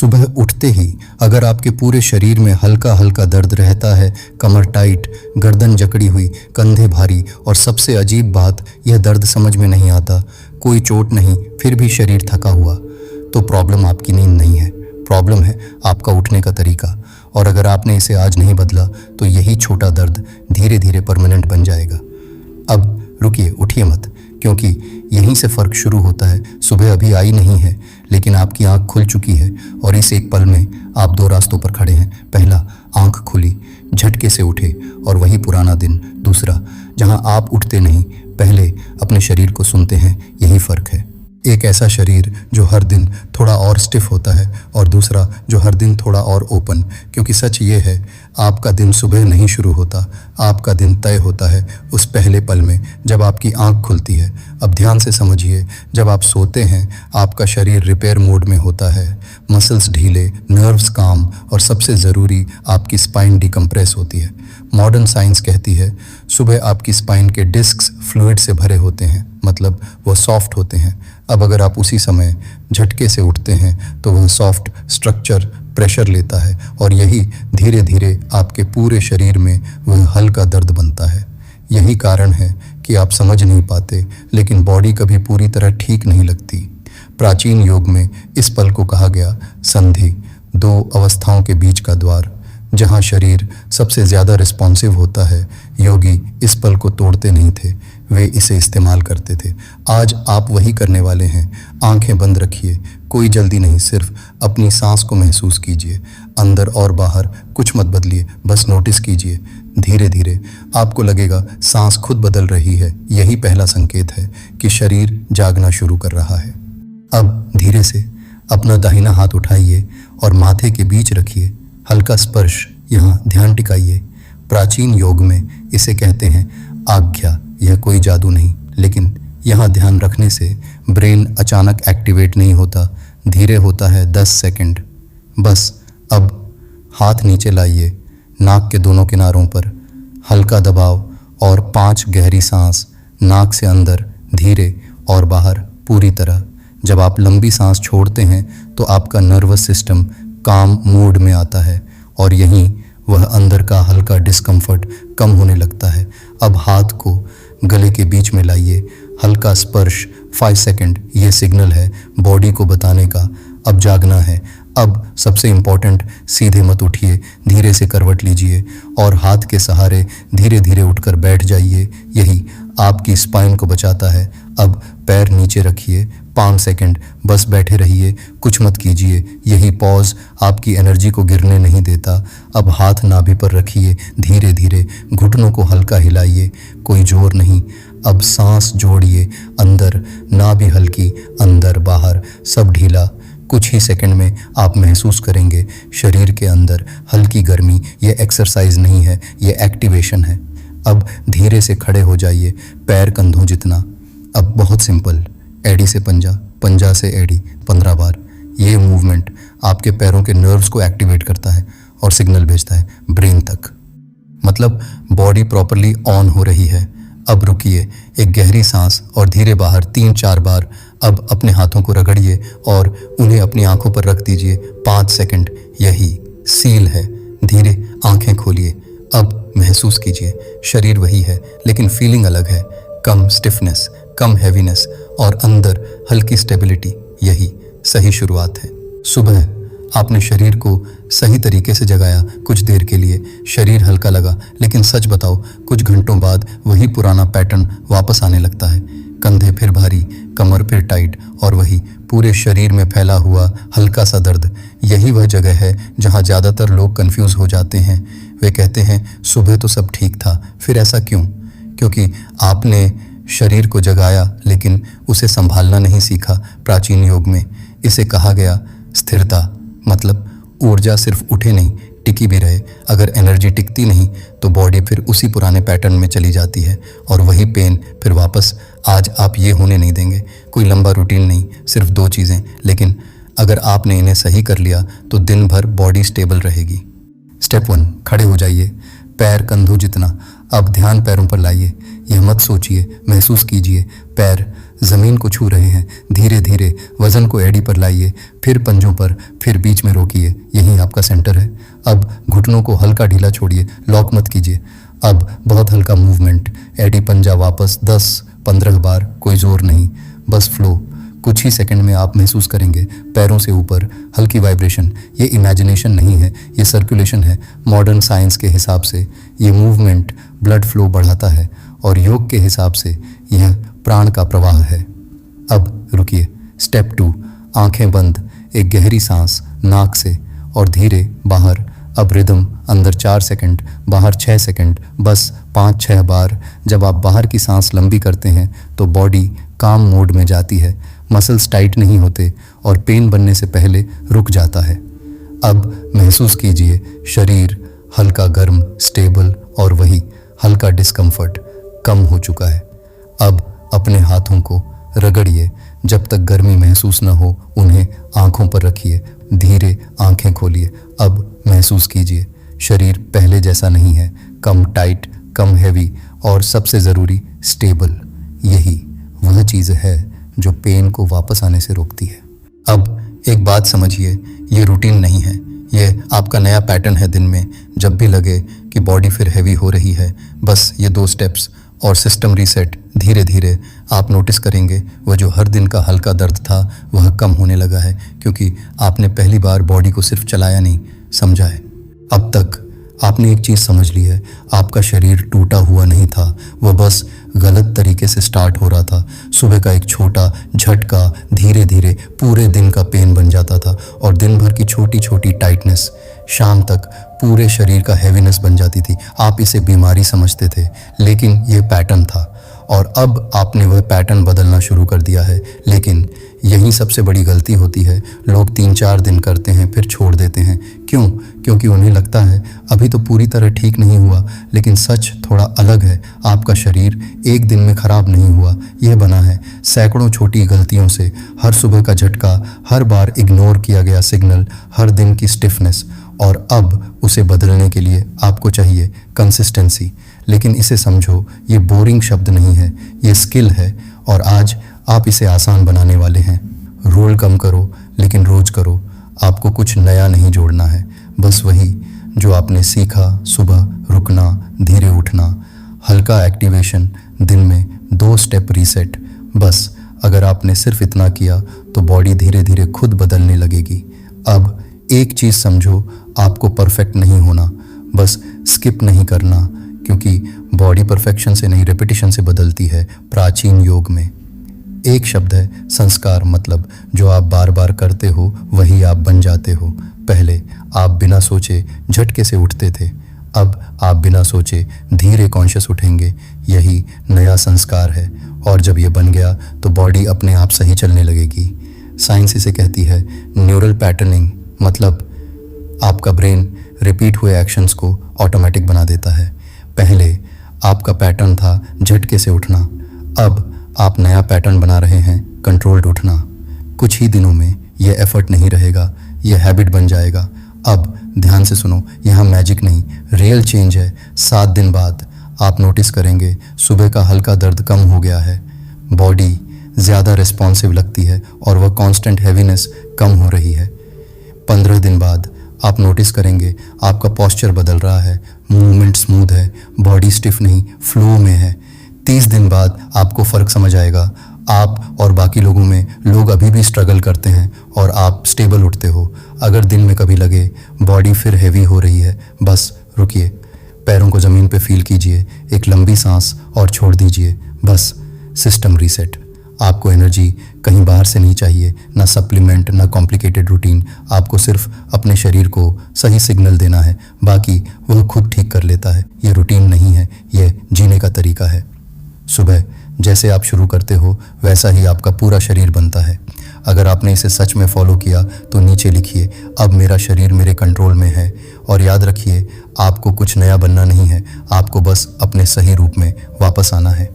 सुबह उठते ही अगर आपके पूरे शरीर में हल्का हल्का दर्द रहता है, कमर टाइट, गर्दन जकड़ी हुई, कंधे भारी, और सबसे अजीब बात, यह दर्द समझ में नहीं आता, कोई चोट नहीं, फिर भी शरीर थका हुआ, तो प्रॉब्लम आपकी नींद नहीं है, प्रॉब्लम है आपका उठने का तरीका। और अगर आपने इसे आज नहीं बदला तो यही छोटा दर्द धीरे धीरे परमानेंट बन जाएगा। अब रुकिए, उठिए मत, क्योंकि यहीं से फ़र्क शुरू होता है। सुबह अभी आई नहीं है, लेकिन आपकी आंख खुल चुकी है और इस एक पल में आप दो रास्तों पर खड़े हैं। पहला, आंख खुली, झटके से उठे और वही पुराना दिन। दूसरा, जहां आप उठते नहीं, पहले अपने शरीर को सुनते हैं, यही फ़र्क है। एक ऐसा शरीर जो हर दिन थोड़ा और स्टिफ होता है और दूसरा जो हर दिन थोड़ा और ओपन, क्योंकि सच ये है, आपका दिन सुबह नहीं शुरू होता, आपका दिन तय होता है उस पहले पल में जब आपकी आंख खुलती है। अब ध्यान से समझिए, जब आप सोते हैं आपका शरीर रिपेयर मोड में होता है, मसल्स ढीले, नर्व्स काम, और सबसे ज़रूरी आपकी स्पाइन डिकम्प्रेस होती है। मॉडर्न साइंस कहती है सुबह आपकी स्पाइन के डिस्क्स फ्लूइड से भरे होते हैं, मतलब वो सॉफ्ट होते हैं। अब अगर आप उसी समय झटके से उठते हैं तो वह सॉफ्ट स्ट्रक्चर प्रेशर लेता है और यही धीरे धीरे आपके पूरे शरीर में वह हल्का दर्द बनता है। यही कारण है कि आप समझ नहीं पाते, लेकिन बॉडी कभी पूरी तरह ठीक नहीं लगती। प्राचीन योग में इस पल को कहा गया संधि, दो अवस्थाओं के बीच का द्वार, जहाँ शरीर सबसे ज़्यादा रिस्पॉन्सिव होता है। योगी इस पल को तोड़ते नहीं थे, वे इसे इस्तेमाल करते थे। आज आप वही करने वाले हैं। आंखें बंद रखिए, कोई जल्दी नहीं, सिर्फ अपनी सांस को महसूस कीजिए, अंदर और बाहर, कुछ मत बदलिए, बस नोटिस कीजिए। धीरे धीरे आपको लगेगा सांस खुद बदल रही है, यही पहला संकेत है कि शरीर जागना शुरू कर रहा है। अब धीरे से अपना दाहिना हाथ उठाइए और माथे के बीच रखिए, हल्का स्पर्श, यहाँ ध्यान टिकाइए। प्राचीन योग में इसे कहते हैं आज्ञा। यह कोई जादू नहीं, लेकिन यहाँ ध्यान रखने से ब्रेन अचानक एक्टिवेट नहीं होता, धीरे होता है 10 सेकंड बस। अब हाथ नीचे लाइए, नाक के दोनों किनारों पर हल्का दबाव और 5 गहरी सांस, नाक से अंदर धीरे और बाहर पूरी तरह। जब आप लंबी सांस छोड़ते हैं तो आपका नर्वस सिस्टम काम मोड में आता है और यहीं वह अंदर का हल्का डिस्कम्फर्ट कम होने लगता है। अब हाथ को गले के बीच में लाइए, हल्का स्पर्श, 5 सेकंड, ये सिग्नल है बॉडी को बताने का अब जागना है। अब सबसे इम्पॉर्टेंट, सीधे मत उठिए, धीरे से करवट लीजिए और हाथ के सहारे धीरे धीरे उठकर बैठ जाइए, यही आपकी स्पाइन को बचाता है। अब पैर नीचे रखिए, 5 सेकंड बस बैठे रहिए, कुछ मत कीजिए, यही पॉज आपकी एनर्जी को गिरने नहीं देता। अब हाथ नाभि पर रखिए, धीरे धीरे घुटनों को हल्का हिलाइए, कोई जोर नहीं। अब सांस जोड़िए, अंदर नाभि हल्की, अंदर बाहर सब ढीला। कुछ ही सेकंड में आप महसूस करेंगे शरीर के अंदर हल्की गर्मी। ये एक्सरसाइज नहीं है, ये एक्टिवेशन है। अब धीरे से खड़े हो जाइए, पैर कंधों जितना। अब बहुत सिंपल, एड़ी से पंजा, पंजा से एड़ी 15 बार। ये मूवमेंट आपके पैरों के नर्व्स को एक्टिवेट करता है और सिग्नल भेजता है ब्रेन तक, मतलब बॉडी प्रॉपरली ऑन हो रही है। अब रुकिए, एक गहरी सांस और धीरे बाहर 3-4 बार। अब अपने हाथों को रगड़िए और उन्हें अपनी आंखों पर रख दीजिए, 5 सेकंड, यही सील है। धीरे आंखें खोलिए, अब महसूस कीजिए शरीर वही है, लेकिन फीलिंग अलग है, कम स्टिफनेस, कम हैवीनेस और अंदर हल्की स्टेबिलिटी। यही सही शुरुआत है। सुबह आपने शरीर को सही तरीके से जगाया, कुछ देर के लिए शरीर हल्का लगा, लेकिन सच बताओ कुछ घंटों बाद वही पुराना पैटर्न वापस आने लगता है। कंधे फिर भारी, कमर फिर टाइट और वही पूरे शरीर में फैला हुआ हल्का सा दर्द। यही वह जगह है जहां ज़्यादातर लोग कंफ्यूज हो जाते हैं। वे कहते हैं सुबह तो सब ठीक था, फिर ऐसा क्यों? क्योंकि आपने शरीर को जगाया लेकिन उसे संभालना नहीं सीखा। प्राचीन योग में इसे कहा गया स्थिरता, मतलब ऊर्जा सिर्फ उठे नहीं, टिकी भी रहे। अगर एनर्जी टिकती नहीं तो बॉडी फिर उसी पुराने पैटर्न में चली जाती है और वही पेन फिर वापस। आज आप ये होने नहीं देंगे। कोई लंबा रूटीन नहीं, सिर्फ 2 चीज़ें, लेकिन अगर आपने इन्हें सही कर लिया तो दिन भर बॉडी स्टेबल रहेगी। स्टेप 1, खड़े हो जाइए, पैर कंधों जितना। अब ध्यान पैरों पर लाइए, यह मत सोचिए, महसूस कीजिए। पैर ज़मीन को छू रहे हैं। धीरे धीरे वज़न को एड़ी पर लाइए, फिर पंजों पर, फिर बीच में रोकिए। यही आपका सेंटर है। अब घुटनों को हल्का ढीला छोड़िए, लॉक मत कीजिए। अब बहुत हल्का मूवमेंट, एड़ी पंजा वापस 10-15 बार, कोई ज़ोर नहीं, बस फ्लो। कुछ ही सेकंड में आप महसूस करेंगे पैरों से ऊपर हल्की वाइब्रेशन। ये इमेजिनेशन नहीं है, ये सर्कुलेशन है। मॉडर्न साइंस के हिसाब से ये मूवमेंट ब्लड फ्लो बढ़ाता है और योग के हिसाब से यह प्राण का प्रवाह है। अब रुकिए। स्टेप 2, आंखें बंद, एक गहरी सांस नाक से और धीरे बाहर। अब रिदम, अंदर 4 सेकंड, बाहर 6 सेकंड, बस 5-6 बार। जब आप बाहर की सांस लंबी करते हैं तो बॉडी काम मोड में जाती है, मसल्स टाइट नहीं होते और पेन बनने से पहले रुक जाता है। अब महसूस कीजिए शरीर हल्का गर्म, स्टेबल, और वही हल्का डिस्कम्फर्ट कम हो चुका है। अब अपने हाथों को रगड़िए, जब तक गर्मी महसूस न हो उन्हें आंखों पर रखिए। धीरे आंखें खोलिए। अब महसूस कीजिए शरीर पहले जैसा नहीं है, कम टाइट, कम हैवी और सबसे ज़रूरी स्टेबल। यही वह चीज़ है जो पेन को वापस आने से रोकती है। अब एक बात समझिए, ये रूटीन नहीं है, ये आपका नया पैटर्न है। दिन में जब भी लगे कि बॉडी फिर हैवी हो रही है, बस ये 2 स्टेप्स और सिस्टम रीसेट। धीरे धीरे आप नोटिस करेंगे वह जो हर दिन का हल्का दर्द था वह कम होने लगा है, क्योंकि आपने पहली बार बॉडी को सिर्फ चलाया नहीं, समझा है। अब तक आपने एक चीज़ समझ ली है, आपका शरीर टूटा हुआ नहीं था, वह बस गलत तरीके से स्टार्ट हो रहा था। सुबह का एक छोटा झटका धीरे धीरे पूरे दिन का पेन बन जाता था और दिन भर की छोटी छोटी टाइटनेस शाम तक पूरे शरीर का हैवीनेस बन जाती थी। आप इसे बीमारी समझते थे, लेकिन यह पैटर्न था और अब आपने वह पैटर्न बदलना शुरू कर दिया है। लेकिन यही सबसे बड़ी गलती होती है। लोग 3-4 दिन करते हैं फिर छोड़ देते हैं। क्यों? क्योंकि उन्हें लगता है अभी तो पूरी तरह ठीक नहीं हुआ। लेकिन सच थोड़ा अलग है। आपका शरीर एक दिन में खराब नहीं हुआ, यह बना है सैकड़ों छोटी गलतियों से। हर सुबह का झटका, हर बार इग्नोर किया गया सिग्नल, हर दिन की स्टिफनेस। और अब उसे बदलने के लिए आपको चाहिए कंसिस्टेंसी। लेकिन इसे समझो, ये बोरिंग शब्द नहीं है, ये स्किल है और आज आप इसे आसान बनाने वाले हैं। रोल कम करो लेकिन रोज करो। आपको कुछ नया नहीं जोड़ना है, बस वही जो आपने सीखा। सुबह रुकना, धीरे उठना, हल्का एक्टिवेशन, दिन में 2 स्टेप रीसेट। बस अगर आपने सिर्फ इतना किया तो बॉडी धीरे धीरे खुद बदलने लगेगी। अब एक चीज़ समझो, आपको परफेक्ट नहीं होना, बस स्किप नहीं करना, क्योंकि बॉडी परफेक्शन से नहीं रेपिटेशन से बदलती है। प्राचीन योग में एक शब्द है संस्कार, मतलब जो आप बार बार करते हो वही आप बन जाते हो। पहले आप बिना सोचे झटके से उठते थे, अब आप बिना सोचे धीरे कॉन्शियस उठेंगे। यही नया संस्कार है और जब ये बन गया तो बॉडी अपने आप सही चलने लगेगी। साइंस इसे कहती है न्यूरल पैटर्निंग, मतलब आपका ब्रेन रिपीट हुए एक्शंस को ऑटोमेटिक बना देता है। पहले आपका पैटर्न था झटके से उठना, अब आप नया पैटर्न बना रहे हैं कंट्रोल्ड उठना। कुछ ही दिनों में यह एफर्ट नहीं रहेगा, यह हैबिट बन जाएगा। अब ध्यान से सुनो, यहाँ मैजिक नहीं, रियल चेंज है। 7 दिन बाद आप नोटिस करेंगे सुबह का हल्का दर्द कम हो गया है, बॉडी ज़्यादा रिस्पॉन्सिव लगती है और वह कांस्टेंट हैवीनेस कम हो रही है। 15 दिन बाद आप नोटिस करेंगे आपका पोस्चर बदल रहा है, मूवमेंट स्मूथ है, बॉडी स्टिफ नहीं, फ्लो में है। 30 दिन बाद आपको फ़र्क समझ आएगा। आप और बाकी लोगों में लोग अभी भी स्ट्रगल करते हैं और आप स्टेबल उठते हो। अगर दिन में कभी लगे बॉडी फिर हैवी हो रही है, बस रुकिए, पैरों को ज़मीन पे फील कीजिए, एक लंबी सांस और छोड़ दीजिए। बस सिस्टम रीसेट। आपको एनर्जी कहीं बाहर से नहीं चाहिए, ना सप्लीमेंट, ना कॉम्प्लिकेटेड रूटीन। आपको सिर्फ अपने शरीर को सही सिग्नल देना है, बाकी वह खुद ठीक कर लेता है। ये रूटीन नहीं है, यह जीने का तरीका है। सुबह जैसे आप शुरू करते हो वैसा ही आपका पूरा शरीर बनता है। अगर आपने इसे सच में फॉलो किया तो नीचे लिखिए, अब मेरा शरीर मेरे कंट्रोल में है। और याद रखिए, आपको कुछ नया बनना नहीं है, आपको बस अपने सही रूप में वापस आना है।